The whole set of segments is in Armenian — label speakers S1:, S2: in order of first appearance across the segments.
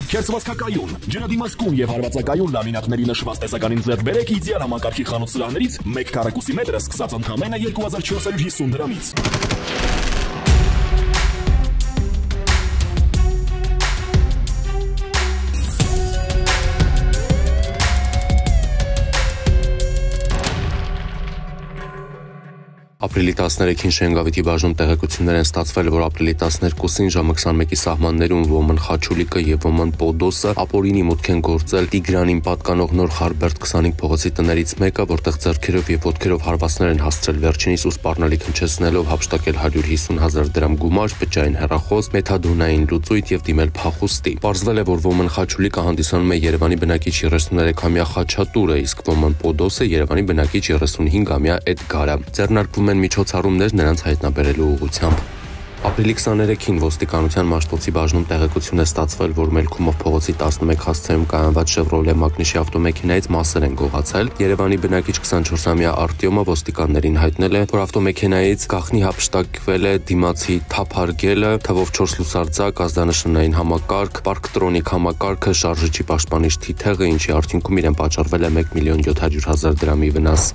S1: Քերծվածքակայուն, ջրադիմացկուն եւ հարվածակայուն լամինատների նշված տեսականին ձեռք բերեք իդեալ համակարգի խանութ սրահներից 1 քառակուսի մետրը սկսած ընդամենը 2450 դրամից։
S2: Ապրիլի 13-ին Շենգավիթի բաժնում տեղեկություններ են ստացվել, որ ապրիլի 12-ին ժամը 21-ի սահմաններում Ոմն Խաչուլիկը եւ Ոմն Պոդոսը ապօրինի մուտք են գործել Տիգրանին պատկանող Նոր Խարբերդ 25 փողոցի տներից մեկը, որտեղ ձեռքերով եւ ոտքերով հարվածներ են հասցրել, վերջինիս ու սպառնալիք հնչեցնելով հափշտակել 150,000 դրամ գումար, բջջային հեռախոս, մեթադոնային լուծույթ եւ դիմել փախուստի։ Պարզվել է, որ Ոմն Խաչուլիկը հանդիսանում է Երևանի բնակիչ 33-ամյա Խաչատուրը, իսկ Ոմն Պոդոսը Երևանի բնակիչ 35-ամյա Էդգարը։ Ձեռնարկվում են միջոցառումներ նրանց հայտնաբերելու ուղղությամբ։ Ապրիլի 23-ին ոստիկանության Մաշտոցի բաժնում տեղեկություն է ստացվել, որ Մելքումով փողոցի 11 հասցեում կայանված Chevrolet Magnishi ավտոմեքենայից մասեր են գողացել։ Երևանի բնակիչ 24-ամյա Արտյոմը ոստիկաններին հայտնել է, որ ավտոմեքենայից գաղտնի հափշտակվել է դիմացի թափարգելը, թվով 4 լուսարձակ, ազդանշանային համակարգ, պարկտրոնիկ համակարգը, շարժիչի պաշտպանիչ թիթեղը, ինչի արդյունքում իրեն պատճառվել է 1,700,000 դրամի վնաս։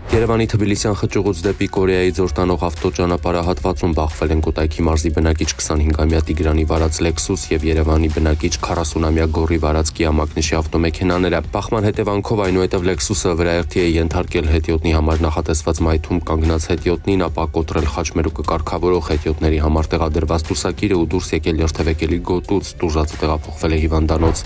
S2: Երևանի Թբիլիսյան խճուղուց դեպի Կորեայի ձոր տանող ավտոճանապարհահատվածում բախվել են Կոտայքի մարզի բնակիչ 25-ամյա Տիգրանի վարած Lexus եւ Երևանի բնակիչ 40-ամյա Գորի վարած Kia Magnishi ավտոմեքենաները։ Բախման հետևանքով այնուհետև Lexus-ը վրաերթի է ենթարկել հետիոտնի համար նախատեսված մայթում կանգնած հետիոտնին, ապա կոտրել խաչմերուկը կարգավորող հետիոտների համար տեղադրված տուսակիրը ու դուրս եկել երթևեկելի գոտուց, տուժածը տեղափոխվել է հիվանդանոց։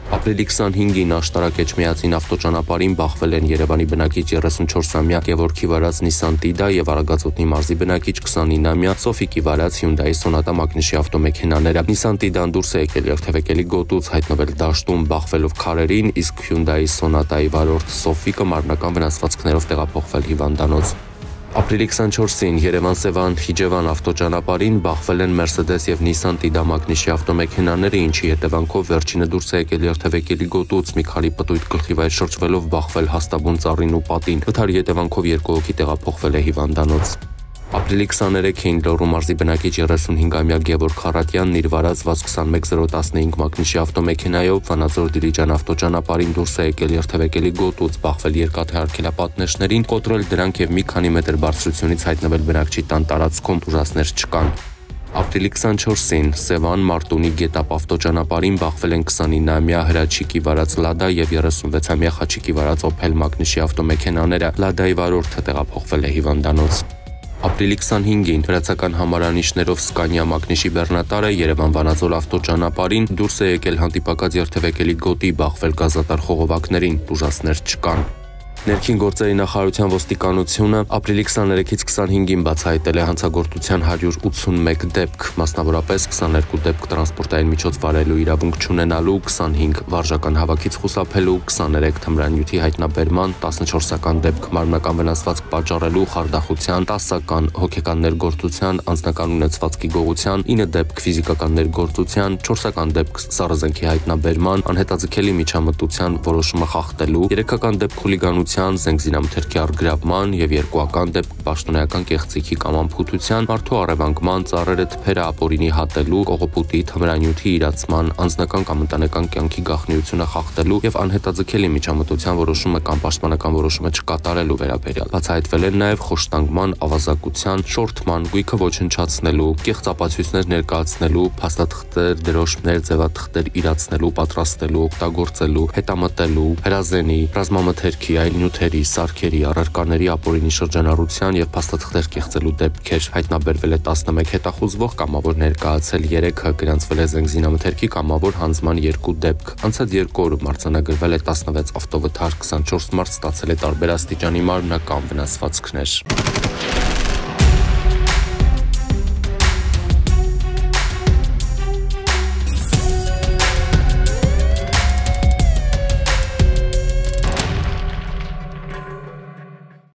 S2: Ապրիլի 25-ին Աշտարակ Էջմիածին ավտոճանապարհին բախվել են Երևանի բնակիչ 34-ամյա Գևորգի վարած Nissan Tida եւ Արագածոտնի մարզի բնակիչ 29-ամյա Սոֆիկի վարած Hyundai Sonata Magnishi ավտոմեքենաները։ Nissan Tida-ն դուրս է եկել երթևեկելի գոտուց, հայտնվել դաշտում բախվելով քարերին, իսկ Hyundai Sonata-ի վարորդ Սոֆիկը մարմնական վնասվածքներով տեղափոխվել հիվանդանոց։ Ապրիլի 24-ին Երևան-Սևան Խիջևան ավտոճանապարհին բախվել են Mercedes եւ Nissan Tida Magnishi ավտոմեքենաները, ինչի հետևանքով վերջինը դուրս է եկել երթևեկելի գոտուց, մի քանի պտույտ գլխի վայր շրջվելով բախվել հաստաբուն ծառին ու պատին։ Վթարի հետևանքով 2 հոգի տեղափոխվել է հիվանդանոց։ Ապրիլի 23-ին Լոռու մարզի բնակիչ 35-ամյա Գևորգ Խարատյանն իր վարած 62015 Magnishi ավտոմեքենայով Վանաձոր Դիլիջան ավտոճանապարհին դուրս է եկել երթևեկելի գոտուց, բախվել երկաթե արգելապատնեշներին, կոտրել դրանք եւ մի քանի մետր բարձրությունից հայտնվել բնակչի տան տարածքում, ուժասներ չկան։ Ապրիլի 24-ին Սևան Մարտունի Գետապ ավտոճանապարհին բախվել են 29-ամյա Հրաչիկի վարած Lada եւ 36-ամյա Խաչիկի վարած Opel Magnishi ավտոմեքենաները։ Lada-ի վարորդը տեղափոխվել է հիվանդանոց։ Ապրիլի 25-ին վրացական համարանիշներով Scania Magnishi բեռնատարը Երևան-Վանաձոր ավտոճանապարհին դուրս է եկել հանդիպակաց երթևեկելի գոտի, բախվել գազատար խողովակներին, ուժասներ չկան։ Ներքին գործերի նախարարության ոստիկանությունը ապրիլի 23-ից 25-ին բացահայտել է հանցագործության 181 դեպք, մասնավորապես 22 դեպք տրանսպորտային միջոց վարելու իրավունք չունենալու, 25 վարժական հավաքից խուսափելու, 23 թմրանյութի հայտնաբերման, 14-ական դեպք մարմնական վնասվածք պատճառելու, խարդախության, 10-ական հոգեկան ներգործության, անձնական ունեցվածքի գողության, 9 դեպք ֆիզիկական ներգործության, 4-ական դեպք սառնզենքի հայտնաբերման, անհետաձգելի միջամտության որոշումը խախտելու, 3-ական դեպք խուլիգանության, զենգզինամթերքի առգրավման եւ 2-ական դեպք պաշտոնեական կեղծիքի կամ անփութության, մարդու առևանգման, ծառերը թփերը ապօրինի հատելու, կողոպուտի, թմրանյութի իրացման, անձնական կամ ընտանեկան կյանքի գաղտնիությունը խախտելու եւ անհետաձգելի միջամտության որոշումը կամ պաշտպանական որոշումը չկատարելու վերաբերյալ։ Բացահայտվել են նաեւ խոշտանգման, ավազակության, շորթման, գույքը ոչնչացնելու, կեղծ ապացույցներ ներկայացնելու, փաստաթղթեր, դրոշմներ, ձևաթղթեր իրացնելու, պատրաստելու, օգտագործելու, հետամտելու, հրազենի, ռազմամթերքի, այլ նյութերի, սարքերի, առարկաների ապօրինի շրջանառության եւ փաստաթղթեր կեղծելու դեպքեր։ Հայտնաբերվել է 11 հետախուզվող, կամավոր ներկայացել 3-ը, գրանցվել է զենգզինամթերքի կամավոր հանձնման 2 դեպք։ Անցած 2 օրում արձանագրվել է 16 ավտովթար, 24 մարդ ստացել է տարբեր աստիճանի մարմնական վնասվածքներ։